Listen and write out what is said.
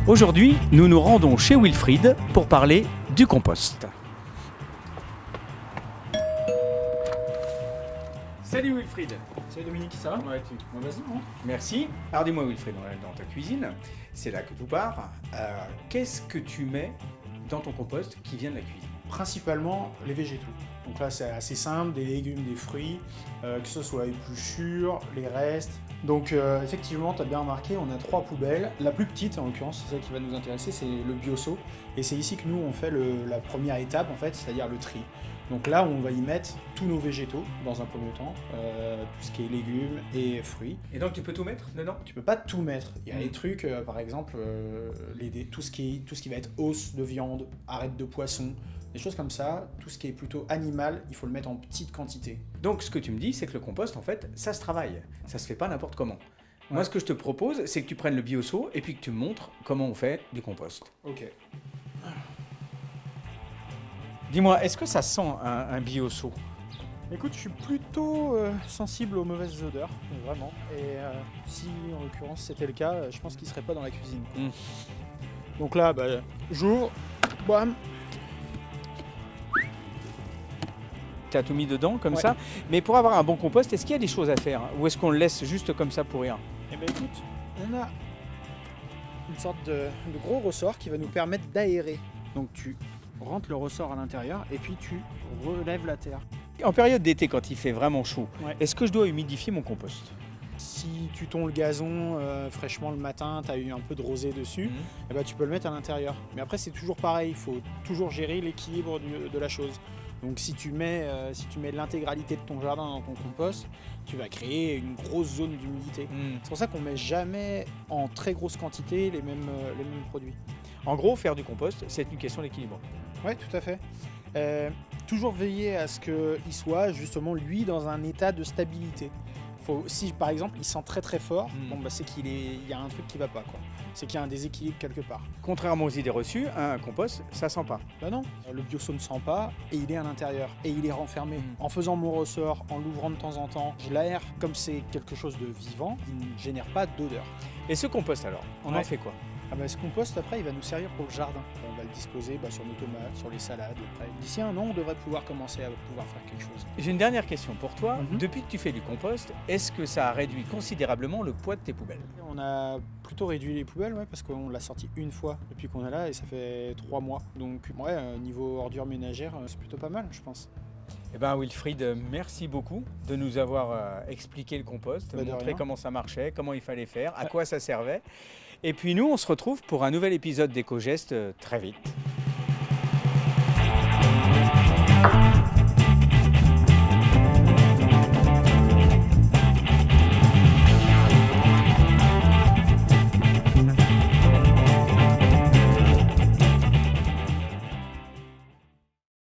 Aujourd'hui, nous nous rendons chez Wilfried pour parler du compost. Salut Wilfried. Salut Dominique, ça va? Comment vas-tu? Vas-y, hein. Merci. Alors dis-moi Wilfried, on est dans ta cuisine, c'est là que tout part. Qu'est-ce que tu mets dans ton compost qui vient de la cuisine? Principalement les végétaux. Donc là c'est assez simple, des légumes, des fruits, que ce soit l'épluchure, les restes. Donc effectivement, tu as bien remarqué, on a 3 poubelles. La plus petite en l'occurrence, c'est celle qui va nous intéresser, c'est le bioseau. Et c'est ici que nous on fait la première étape en fait, c'est-à-dire le tri. Donc là on va y mettre tous nos végétaux dans un premier temps, tout ce qui est légumes et fruits. Et donc tu peux tout mettre dedans? Tu peux pas tout mettre. Il y a des trucs, par exemple, tout ce qui va être os de viande, arête de poisson, des choses comme ça. Tout ce qui est plutôt animal, il faut le mettre en petite quantité. Donc ce que tu me dis, c'est que le compost, en fait, ça se travaille. Ça se fait pas n'importe comment. Ouais. Moi, ce que je te propose, c'est que tu prennes le bioseau et puis que tu me montres comment on fait du compost. Ok. Dis-moi, est-ce que ça sent un bioseau? Écoute, je suis plutôt sensible aux mauvaises odeurs, vraiment. Et si en l'occurrence c'était le cas, je pense qu'il serait pas dans la cuisine. Donc là, j'ouvre, bam. Tu as tout mis dedans comme ça. Mais pour avoir un bon compost, est-ce qu'il y a des choses à faire? Ou est-ce qu'on le laisse juste comme ça pour rien? Eh bien écoute, on a une sorte de gros ressort qui va nous permettre d'aérer. Donc tu rentres le ressort à l'intérieur et puis tu relèves la terre. En période d'été, quand il fait vraiment chaud, est-ce que je dois humidifier mon compost? Si tu tonds le gazon fraîchement le matin, tu as eu un peu de rosée dessus, eh ben, tu peux le mettre à l'intérieur. Mais après c'est toujours pareil, il faut toujours gérer l'équilibre de la chose. Donc si tu mets l'intégralité de ton jardin dans ton compost, tu vas créer une grosse zone d'humidité. C'est pour ça qu'on ne met jamais en très grosse quantité les mêmes produits. En gros, faire du compost, c'est une question d'équilibre. Oui, tout à fait. Toujours veiller à ce qu'il soit justement lui dans un état de stabilité. Si par exemple il sent très très fort, c'est qu'il y a un truc qui va pas, quoi. C'est qu'il y a un déséquilibre quelque part. Contrairement aux idées reçues, un compost, ça sent pas. Bah non, le bioseau ne sent pas et il est à l'intérieur et il est renfermé. En faisant mon ressort, en l'ouvrant de temps en temps, je l'aère. Comme c'est quelque chose de vivant, il ne génère pas d'odeur. Et ce compost alors, on en fait quoi? Ce compost après il va nous servir pour le jardin. On va le disposer sur nos tomates, sur les salades. D'ici un an on devrait pouvoir commencer à pouvoir faire quelque chose. J'ai une dernière question pour toi. Depuis que tu fais du compost, est-ce que ça a réduit considérablement le poids de tes poubelles? On a plutôt réduit les poubelles parce qu'on l'a sorti une fois depuis qu'on est là et ça fait 3 mois. Donc niveau ordures ménagères c'est plutôt pas mal je pense. Eh bien Wilfried, merci beaucoup de nous avoir expliqué le compost, montré comment ça marchait, comment il fallait faire, à quoi ça servait. Et puis nous, on se retrouve pour un nouvel épisode d'EcoGeste très vite.